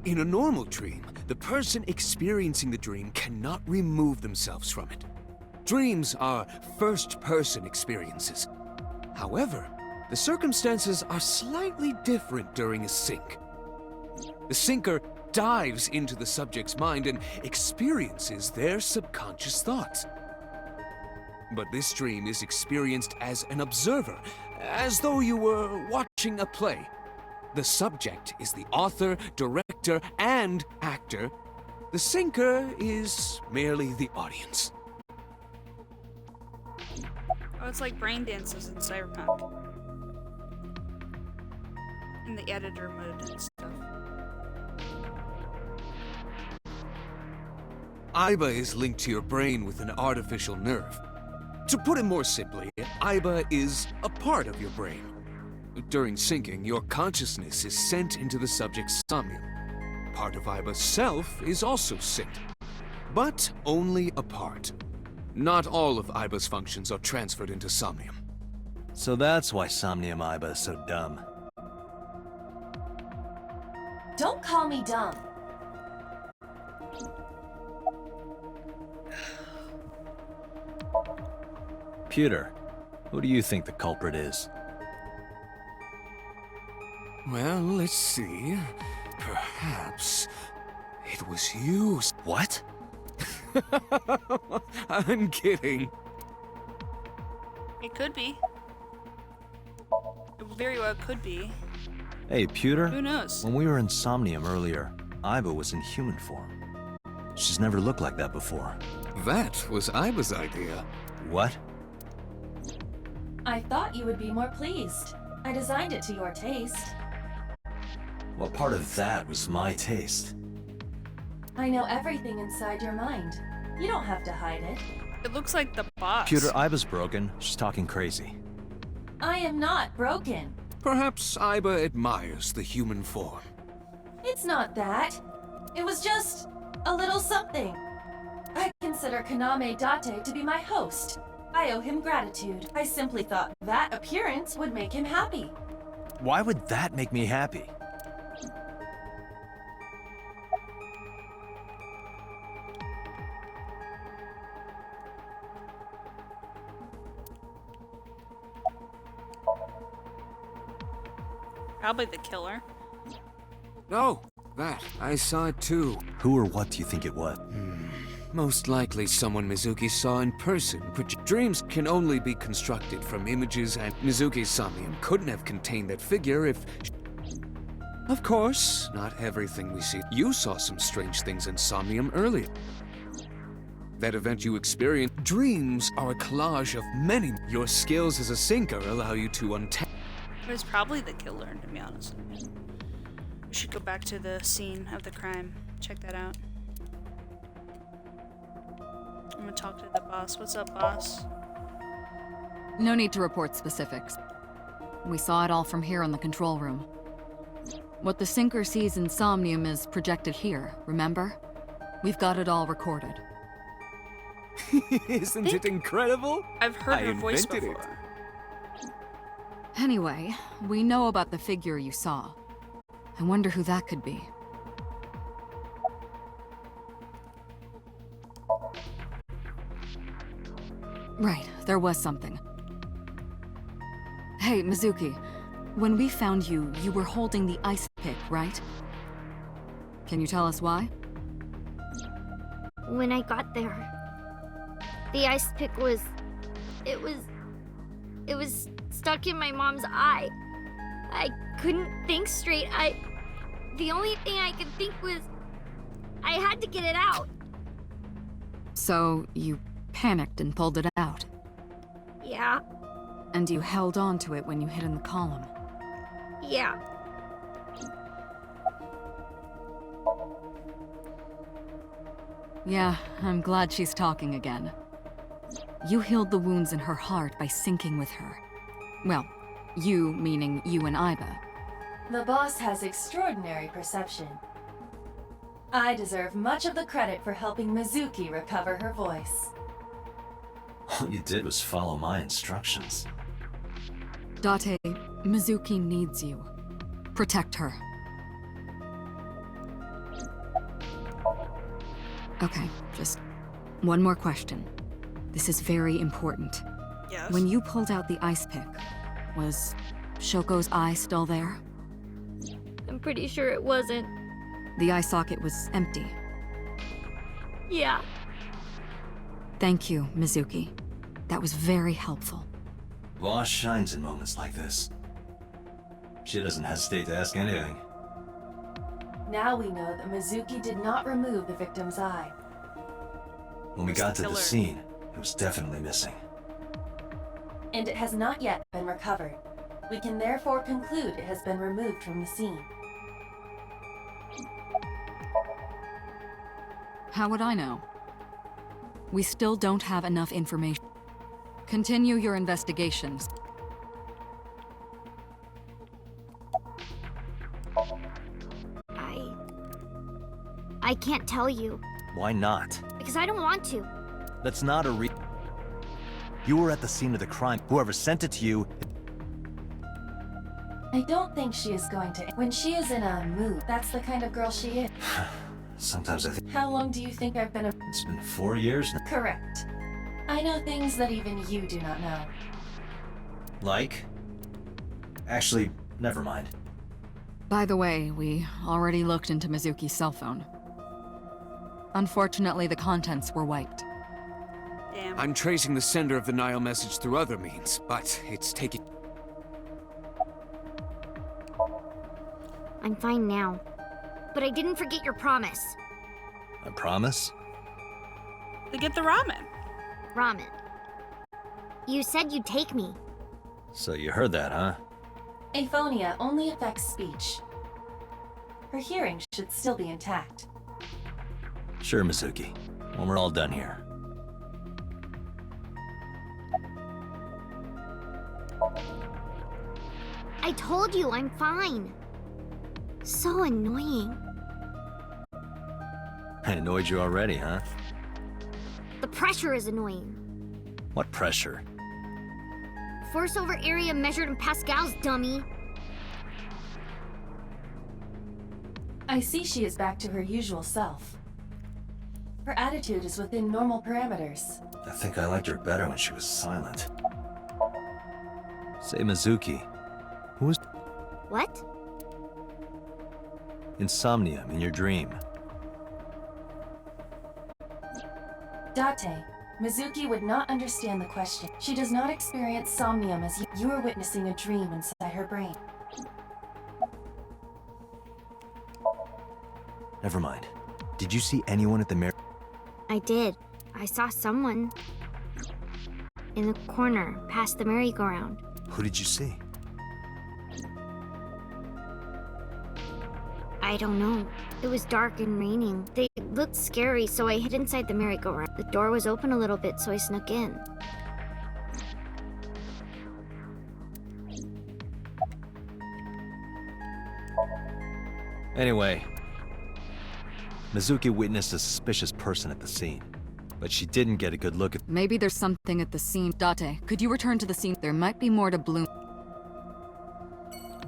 In a normal dream, the person experiencing the dream cannot remove themselves from it. Dreams are first-person experiences. However, the circumstances are slightly different during a sync. The syncer dives into the subject's mind and experiences their subconscious thoughts. But this dream is experienced as an observer, as though you were watching a play. The subject is the author, director, and actor. The syncer is merely the audience. Oh, it's like brain dances in Cyberpunk. In the editor mode and stuff. Aiba is linked to your brain with an artificial nerve. To put it more simply, Aiba is a part of your brain. During syncing, your consciousness is sent into the subject's somnium. Part of Aiba's self is also synced, but only a part. Not all of Aiba's functions are transferred into Somnium. So that's why Somnium Aiba is so dumb. Don't call me dumb. Pewter, who do you think the culprit is? Well, let's see. Perhaps it was you. What? I'm kidding. It could be. It very well could be. Hey, Pewter? Who knows? When we were in Somnium earlier, Aiba was in human form. She's never looked like that before. That was Aiba's idea. What? I thought you would be more pleased. I designed it to your taste. What part of that was my taste? I know everything inside your mind. You don't have to hide it. It looks like the boss. Pewter, Aiba's broken. She's talking crazy. I am not broken. Perhaps Aiba admires the human form. It's not that. It was just a little something. I consider Kaname Date to be my host. I owe him gratitude. I simply thought that appearance would make him happy. Why would that make me happy? Probably the killer. Oh, that. I saw it too. Who or what do you think it was? Most likely someone Mizuki saw in person. Dreams can only be constructed from images, and Mizuki's Somnium couldn't have contained that figure if... Of course, not everything we see. You saw some strange things in Somnium earlier. That event you experienced. Dreams are a collage of many. Your skills as a syncer allow you to untangle. It was probably the killer, to be honest. We should go back to the scene of the crime. Check that out. I'm gonna talk to the boss. What's up, boss? No need to report specifics. We saw it all from here in the control room. What the syncer sees in Somnium is projected here, remember? We've got it all recorded. Isn't it incredible? I've heard I her voice invented it. before. Anyway, we know about the figure you saw. I wonder who that could be. Right, there was something. Hey, Mizuki. When we found you, you were holding the ice pick, right? Can you tell us why? When I got there, the ice pick was... It was stuck in my mom's eye. I couldn't think straight. The only thing I could think was... I had to get it out. So, you panicked and pulled it out. Yeah, And you held on to it when you hid in the column. yeah. Yeah, I'm glad she's talking again. You healed the wounds in her heart by syncing with her. Well, you meaning you and Aiba. The boss has extraordinary perception. I deserve much of the credit for helping Mizuki recover her voice. All you did was follow my instructions. Date, Mizuki needs you. Protect her. Okay, just one more question. This is very important. Yes. When you pulled out the ice pick, was Shoko's eye still there? I'm pretty sure it wasn't. The eye socket was empty. Yeah. Thank you, Mizuki. That was very helpful. Boss shines in moments like this. She doesn't hesitate to ask anything. Now we know that Mizuki did not remove the victim's eye. When we got to the Killer. scene, it was definitely missing. And it has not yet been recovered. We can therefore conclude it has been removed from the scene. How would I know? We still don't have enough information. Continue your investigations. I can't tell you, Why not? because I don't want to. That's not a You were at the scene of the crime. Whoever sent it to you... I don't think she is going to. When she is in a mood, that's the kind of girl she is. Sometimes I think How long do you think I've been a... it's been 4 years now. Correct. I know things that even you do not know. Like? Actually, never mind. By the way, we already looked into Mizuki's cell phone. Unfortunately, the contents were wiped. Damn. I'm tracing the sender of the Nile message through other means, but it's taking... I'm fine now. But I didn't forget your promise. I promise? To get the ramen. Ramen. You said you'd take me. So you heard that, huh? Aphonia only affects speech. Her hearing should still be intact. Sure, Mizuki. When we're all done here. I told you I'm fine. So annoying. I annoyed you already, huh? The pressure is annoying. What pressure? Force over area measured in pascals, dummy. I see she is back to her usual self. Her attitude is within normal parameters. I think I liked her better when she was silent. Say, Mizuki, who was What? in Somnium in your dream? Date, Mizuki would not understand the question. She does not experience somnium as you are witnessing a dream inside her brain. Never mind. Did you see anyone at the mirror? I did. I saw someone in the corner past the merry-go-round. Who did you see? I don't know. It was dark and raining. They looked scary, so I hid inside the merry-go-round. The door was open a little bit, so I snuck in. Anyway, Mizuki witnessed a suspicious person at the scene, but she didn't get a good look at... Maybe there's something at the scene. Date, could you return to the scene? There might be more to Bloom.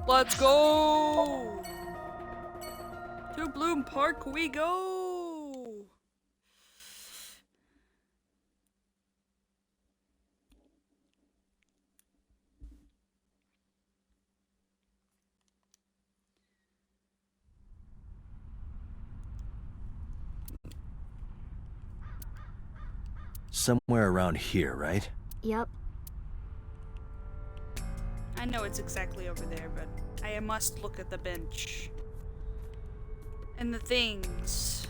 Let's go! To Bloom Park we go! Somewhere around here, right? Yup. I know it's exactly over there, but I must look at the bench. And the things.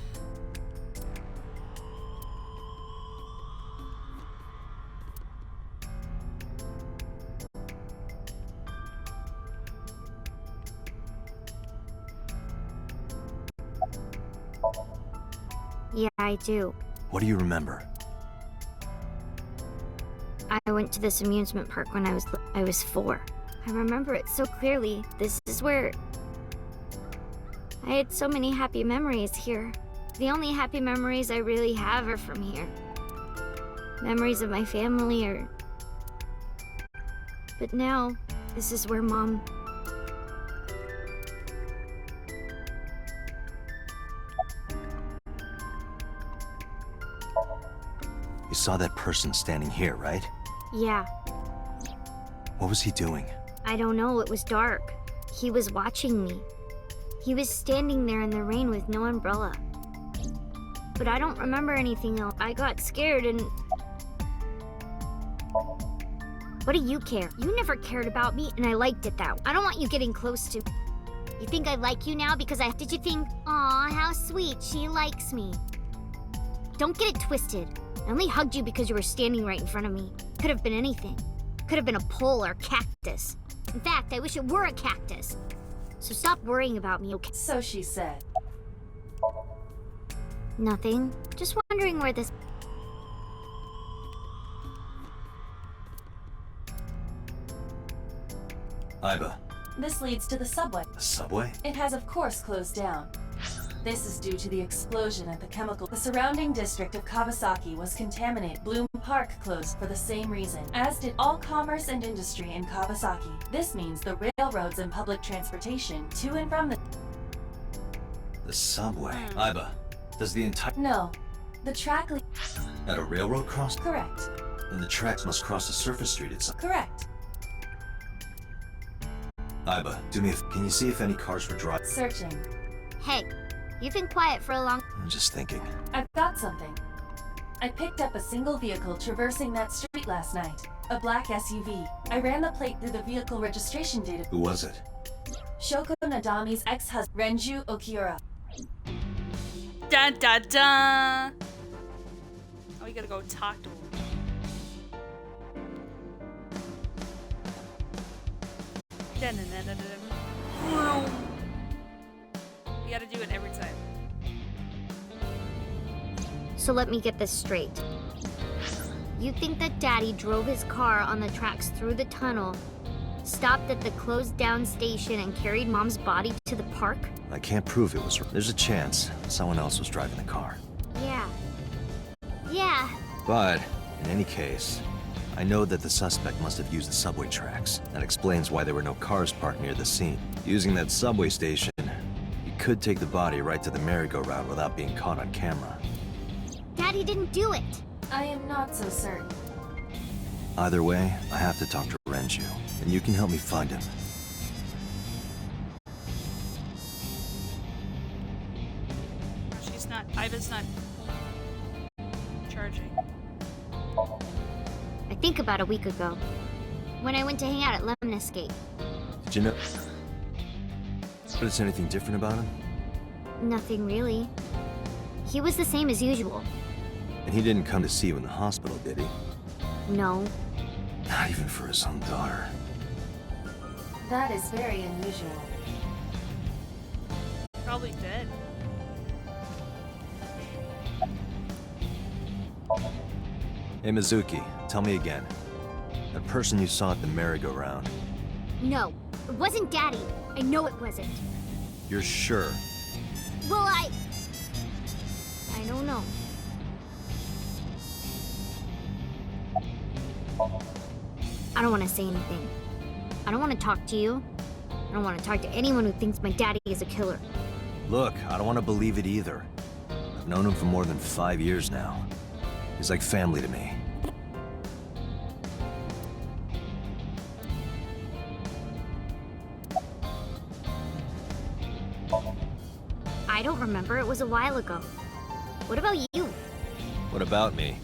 Yeah, I do. What do you remember? I went to this amusement park when I was 4. I remember it so clearly. This is where I had so many happy memories here. The only happy memories I really have are from here. Memories of my family or... But now, this is where Mom... You saw that person standing here, right? Yeah, What was he doing? I don't know, it was dark. He was watching me. He was standing there in the rain with no umbrella. But I don't remember anything else. I got scared and... What do you care? You never cared about me, and I liked it that way. I don't want you getting close to... You think I like you now because I... Did you think, aw, how sweet, she likes me? Don't get it twisted. I only hugged you because you were standing right in front of me. Could have been anything. Could have been a pole or a cactus. In fact, I wish it were a cactus. So stop worrying about me, okay? So she said. Nothing. Just wondering where this... Iba. This leads to the subway. The subway? It has of course closed down. This is due to the explosion at the chemical. The surrounding district of Kawasaki was contaminated. Bloom Park closed for the same reason, as did all commerce and industry in Kawasaki. This means the railroads and public transportation to and from the... The subway. Iba, does the entire... No. The track At a railroad crossing? Correct. Then the tracks must cross a surface street at some... Correct. Iba, do me a... Can you see if any cars were driving? Searching. Hey, you've been quiet for a long... I'm just thinking. I've got something. I picked up a single vehicle traversing that street last night. A black SUV. I ran the plate through the vehicle registration data. Who was it? Shoko Nadami's ex-husband, Renju Okiura. Dun dun dun! Oh, we gotta go talk to him. Dun, dun, dun, dun, dun. You gotta do it every time. So let me get this straight. You think that Daddy drove his car on the tracks through the tunnel, stopped at the closed down station, and carried Mom's body to the park? I can't prove it was her. There's a chance someone else was driving the car. Yeah. Yeah. But, in any case, I know that the suspect must have used the subway tracks. That explains why there were no cars parked near the scene. Using that subway station, he could take the body right to the merry-go-round without being caught on camera. Daddy didn't do it. I am not so certain. Either way, I have to talk to Renju, and you can help me find him. She's not. Iva's not charging. I think about a week ago, when I went to hang out at Lemon Escape. Did you know? Notice anything different about him? Nothing really. He was the same as usual. And he didn't come to see you in the hospital, did he? No. Not even for his own daughter. That is very unusual. Probably dead. Hey, Mizuki, tell me again. That person you saw at the merry-go-round, No. It wasn't Daddy. I know it wasn't. you're sure? Well, I don't know. I don't want to say anything. I don't want to talk to you. I don't want to talk to anyone who thinks my daddy is a killer. Look, I don't want to believe it either. I've known him for more than 5 years now. He's like family to me. I don't remember. It was a while ago. What about you? What about me?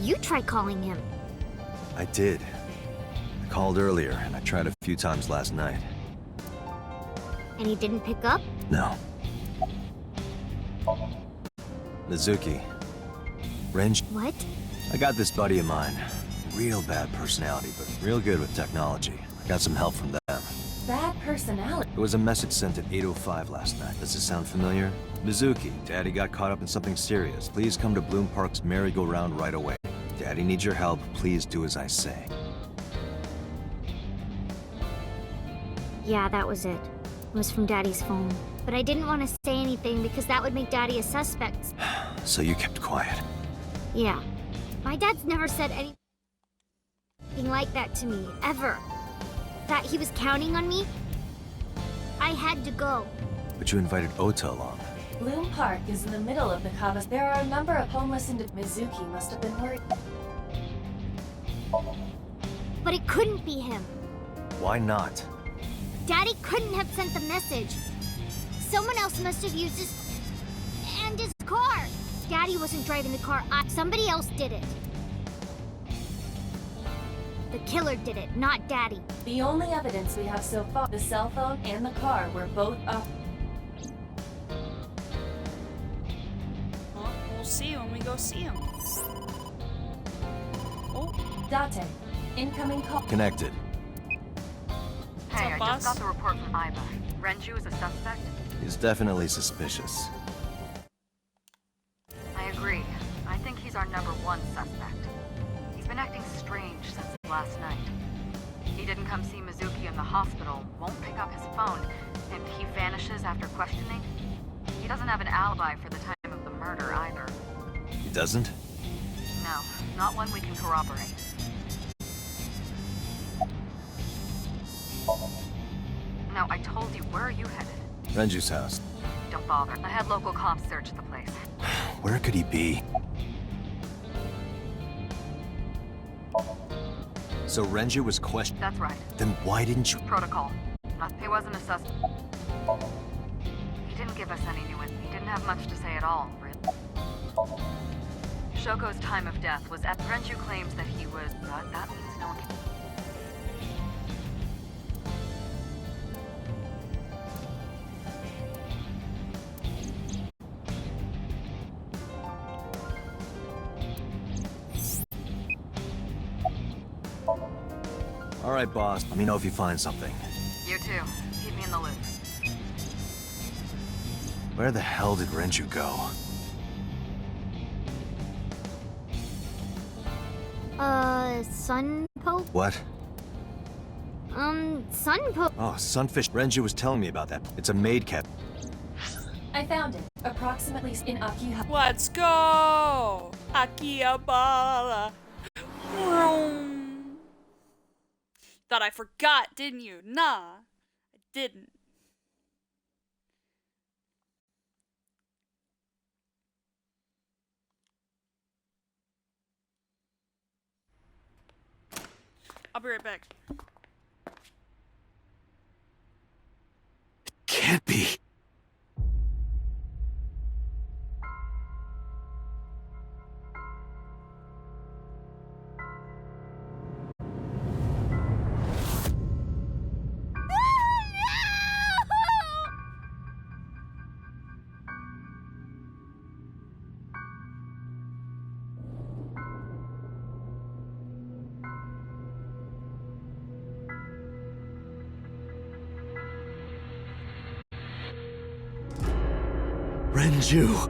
You try calling him. I did. I called earlier, and I tried a few times last night. And he didn't pick up? No. Mizuki. Renji. What? I got this buddy of mine. Real bad personality, but real good with technology. I got some help from them. Bad personality. There was a message sent at 8:05 last night. Does this sound familiar? Mizuki, Daddy got caught up in something serious. Please come to Bloom Park's merry-go-round right away. Daddy needs your help. Please do as I say. Yeah, that was it. It was from Daddy's phone. But I didn't want to say anything because that would make Daddy a suspect. So you kept quiet. Yeah. My dad's never said anything like that to me, ever. That he was counting on me. I had to go. But you invited Ota along. Bloom Park is in the middle of the Kavas. There are a number of homeless Mizuki must have been worried. But it couldn't be him. Why not? Daddy couldn't have sent the message. Someone else must have used his... and his car. Daddy wasn't driving the car. Somebody else did it. The killer did it, not Daddy. The only evidence we have so far, the cell phone and the car were both up. Well, we'll see when we go see him. Oh, Date, incoming call. Connected. Hey, up, I boss? just got the report from Iva. Renju is a suspect? He's definitely suspicious. I agree. I think he's our #1 suspect. He's been acting strange since last night. He didn't come see Mizuki in the hospital, won't pick up his phone, and he vanishes after questioning. He doesn't have an alibi for the time of the murder either. He doesn't? No, not one we can corroborate. No, I told you, where are you headed? Renju's house. Don't bother. I had local cops search the place. Where could he be? So Renju was questioned. That's right. Then why didn't you? Protocol. He wasn't a suspect. He didn't give us any new info. He didn't have much to say at all, really. Shoko's time of death was at... Renju claims that he was... that means no one can... All right, boss. Let me know if you find something. You too. Keep me in the loop. Where the hell did Renju go? Sunpope? What? Sunpope. Oh, Sunfish. Renju was telling me about that. It's a maid cap. I found it. Approximately in Akihabara. let's go! Akihabara. Thought I forgot, didn't you? Nah, I didn't. I'll be right back. Can't be. Renju!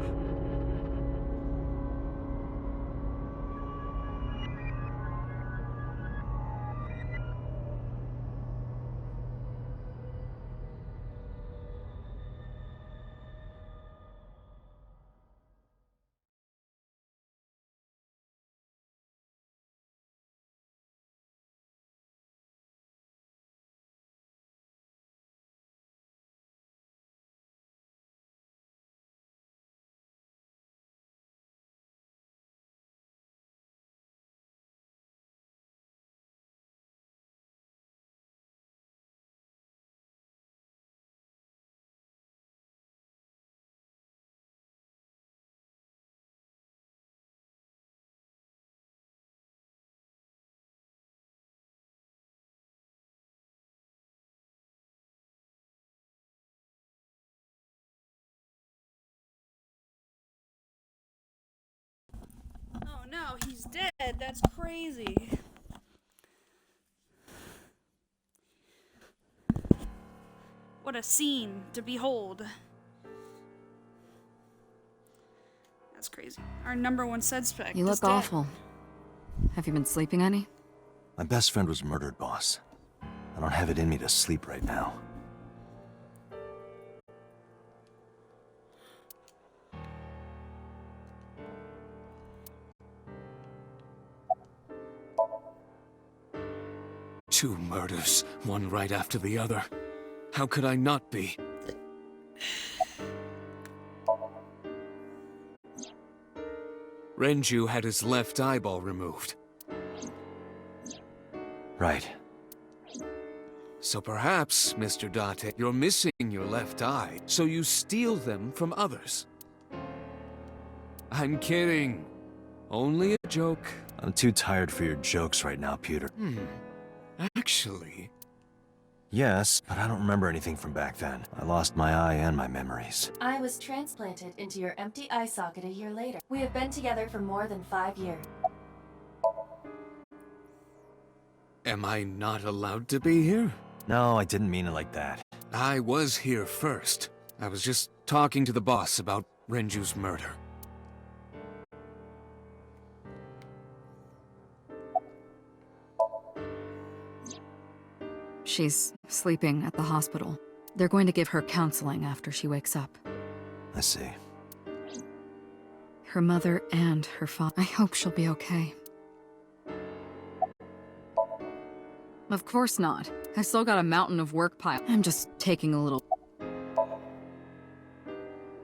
Oh no, he's dead. That's crazy. What a scene to behold. That's crazy. Our #1 suspect. You is look dead. awful. Have you been sleeping any? My best friend was murdered, boss. I don't have it in me to sleep right now. Two murders, one right after the other. How could I not be? Renju had his left eyeball removed. Right. So perhaps, Mr. Date, you're missing your left eye, so you steal them from others. I'm kidding. Only a joke. I'm too tired for your jokes right now, Peter. Actually... Yes, but I don't remember anything from back then. I lost my eye and my memories. I was transplanted into your empty eye socket a year later. We have been together for more than 5 years. Am I not allowed to be here? No, I didn't mean it like that. I was here first. I was just talking to the boss about Renju's murder. She's sleeping at the hospital. They're going to give her counseling after she wakes up. I see. Her mother and her father. I hope she'll be okay. Of course not. I still got a mountain of work pile. I'm just taking a little...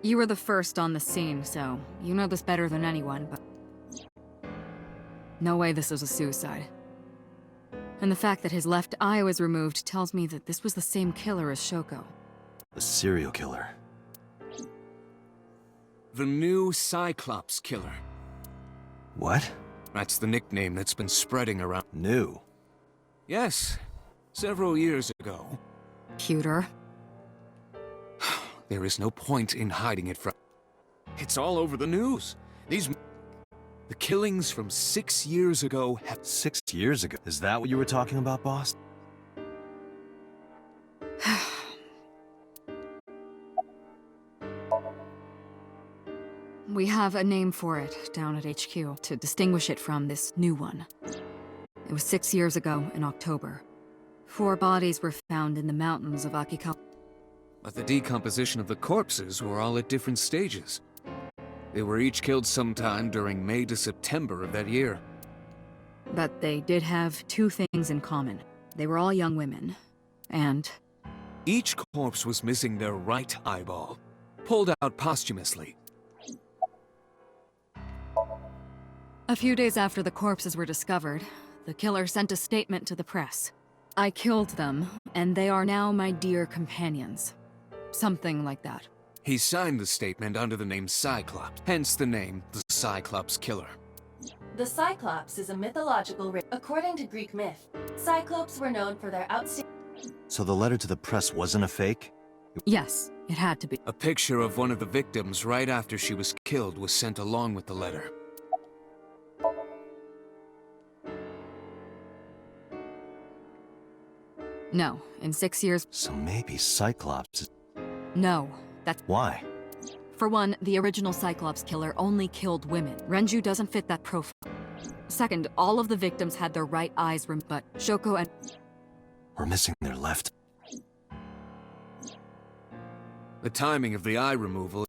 You were the first on the scene, so you know this better than anyone, but... No way this was a suicide. And the fact that his left eye was removed tells me that this was the same killer as Shoko. The serial killer. The new Cyclops killer. What? That's the nickname that's been spreading around. New. Yes, several years ago. Pewter. There is no point in hiding it from... It's all over the news. The killings from 6 years ago have... 6 years ago? Is that what you were talking about, boss? We have a name for it down at HQ to distinguish it from this new one. It was 6 years ago in October. 4 bodies were found in the mountains of Akikawa. But the decomposition of the corpses were all at different stages. They were each killed sometime during May to September of that year. But they did have 2 things in common. They were all young women, and... Each corpse was missing their right eyeball, pulled out posthumously. A few days after the corpses were discovered, the killer sent a statement to the press. I killed them, and they are now my dear companions. Something like that. He signed the statement under the name Cyclops, hence the name the Cyclops Killer. The Cyclops is a mythological race. According to Greek myth, Cyclops were known for their outstanding... So the letter to the press wasn't a fake? Yes, it had to be. A picture of one of the victims right after she was killed was sent along with the letter. No, in 6 years... So maybe Cyclops is... No, that's... Why? For one, the original Cyclops killer only killed women. Renju doesn't fit that profile. Second, all of the victims had their right eyes removed, but Shoko and... We're missing their left. The timing of the eye removal...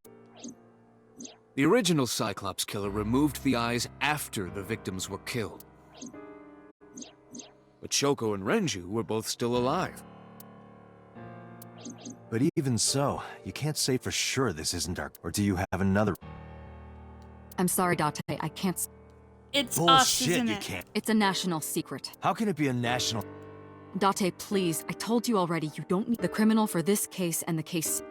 The original Cyclops killer removed the eyes after the victims were killed. But Shoko and Renju were both still alive. But even so, you can't say for sure this isn't our... Or do you have another... I'm sorry, Date, I can't... It's us, Bullshit, isn't you it? can't. It's a national secret. How can it be a national... Date, please, I told you already, you don't need the criminal for this case and the case...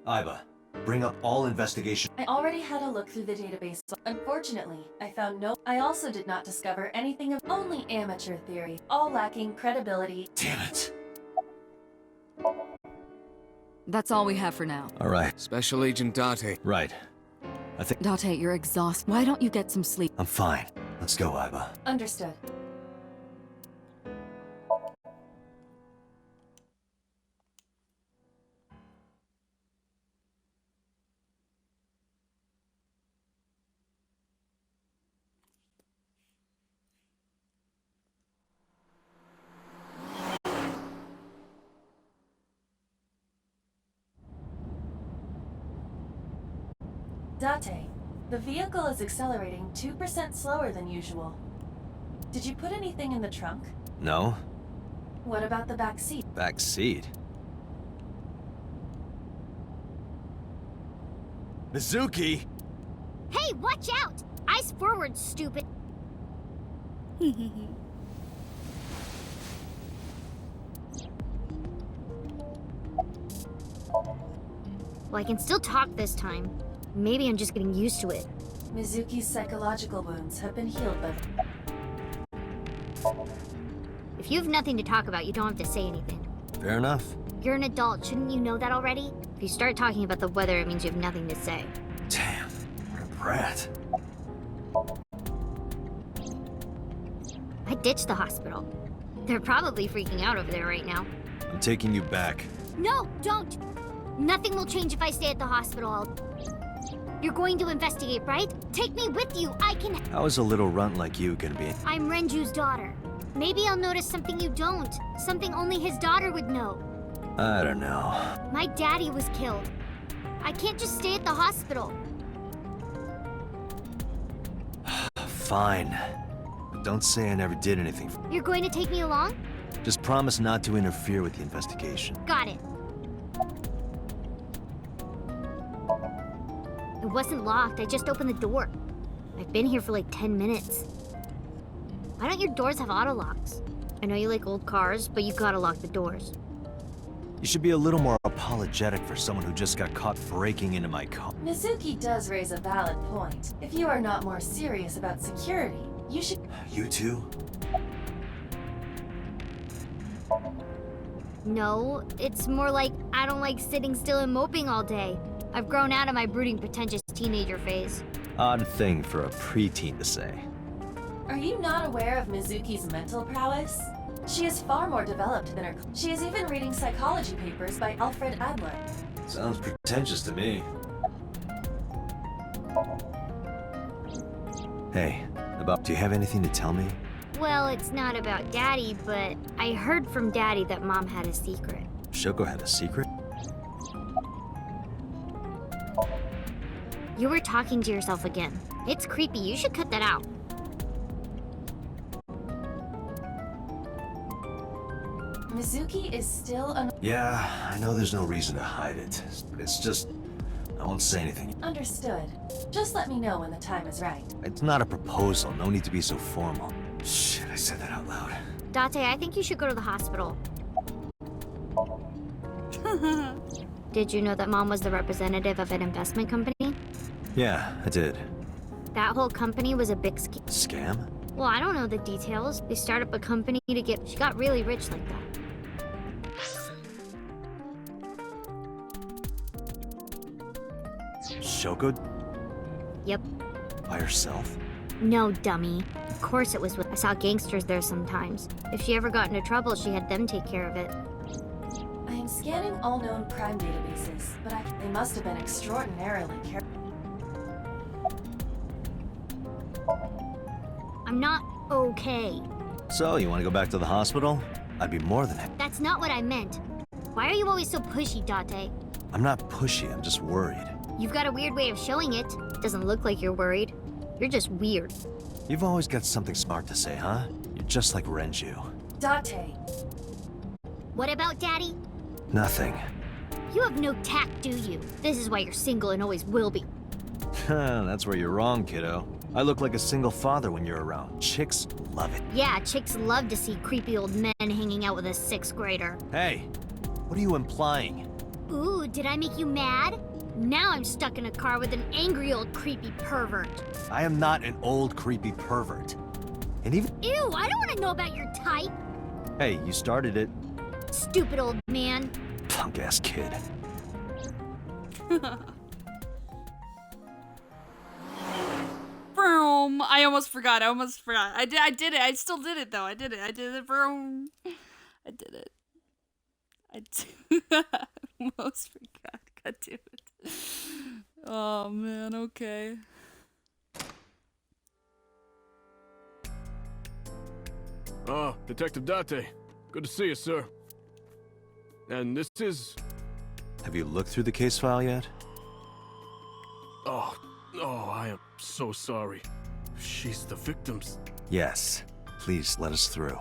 Iva, bring up all investigation. I already had a look through the database. Unfortunately, I found no... I also did not discover anything of only amateur theory, all lacking credibility. Damn it. That's all we have for now. All right. Special Agent Date. Right. I think... Date, you're exhausted. Why don't you get some sleep? I'm fine. Let's go, Iva. Understood. Date, the vehicle is accelerating 2% slower than usual. Did you put anything in the trunk? No? What about the back seat? Back seat? Mizuki! Hey, watch out! Eyes forward, stupid. Well, I can still talk this time. Maybe I'm just getting used to it. Mizuki's psychological wounds have been healed by If you have nothing to talk about, you don't have to say anything. Fair enough. You're an adult, shouldn't you know that already? If you start talking about the weather, it means you have nothing to say. Damn, what a brat. I ditched the hospital. They're probably freaking out over there right now. I'm taking you back. No, don't! Nothing will change if I stay at the hospital. You're going to investigate, right? Take me with you, I can— How is a little runt like you gonna be? I'm Renju's daughter. Maybe I'll notice something you don't. Something only his daughter would know. I don't know. My daddy was killed. I can't just stay at the hospital. Fine. But don't say I never did anything. You're going to take me along? Just promise not to interfere with the investigation. Got it. It wasn't locked, I just opened the door. I've been here for like 10 minutes. Why don't your doors have auto locks? I know you like old cars, but you gotta lock the doors. You should be a little more apologetic for someone who just got caught breaking into my car. Mizuki does raise a valid point. If you are not more serious about security, you should— You too? No, it's more like I don't like sitting still and moping all day. I've grown out of my brooding, pretentious teenager phase. Odd thing for a preteen to say. Are you not aware of Mizuki's mental prowess? She is far more developed than her— She is even reading psychology papers by Alfred Adler. Sounds pretentious to me. Hey, do you have anything to tell me? Well, it's not about Daddy, but I heard from Daddy that Mom had a secret. Shoko had a secret? You were talking to yourself again. It's creepy, you should cut that out. Mizuki is still an— Yeah, I know there's no reason to hide it. But it's just, I won't say anything. Understood. Just let me know when the time is right. It's not a proposal, no need to be so formal. Shit, I said that out loud. Date, I think you should go to the hospital. Did you know that Mom was the representative of an investment company? Yeah, I did. That whole company was a big scam. Scam? Well, I don't know the details. They started up a company to get— She got really rich like that. Shoko? Yep. By herself? No, dummy. Of course it was with— I saw gangsters there sometimes. If she ever got into trouble, she had them take care of it. I am scanning all known crime databases, but they must have been extraordinarily careful. I'm not okay. So, you want to go back to the hospital? I'd be more than happy. That's not what I meant. Why are you always so pushy, Date? I'm not pushy, I'm just worried. You've got a weird way of showing it. Doesn't look like you're worried. You're just weird. You've always got something smart to say, huh? You're just like Renju. Date. What about Daddy? Nothing. You have no tact, do you? This is why you're single and always will be. That's where you're wrong, kiddo. I look like a single father when you're around. Chicks love it. Yeah, chicks love to see creepy old men hanging out with a 6th grader. Hey, what are you implying? Ooh, did I make you mad? Now I'm stuck in a car with an angry old creepy pervert. I am not an old creepy pervert. And even— Ew, I don't want to know about your type. Hey, you started it. Stupid old man. Punk-ass kid. Vroom. I almost forgot. I did it. I still did it though. I did it. Vroom. I did it. Almost forgot. God damn it. Oh man, okay. Ah, Detective Date. Good to see you, sir. And this is... Have you looked through the case file yet? Oh, I am so sorry. She's the victim's... Yes. Please let us through.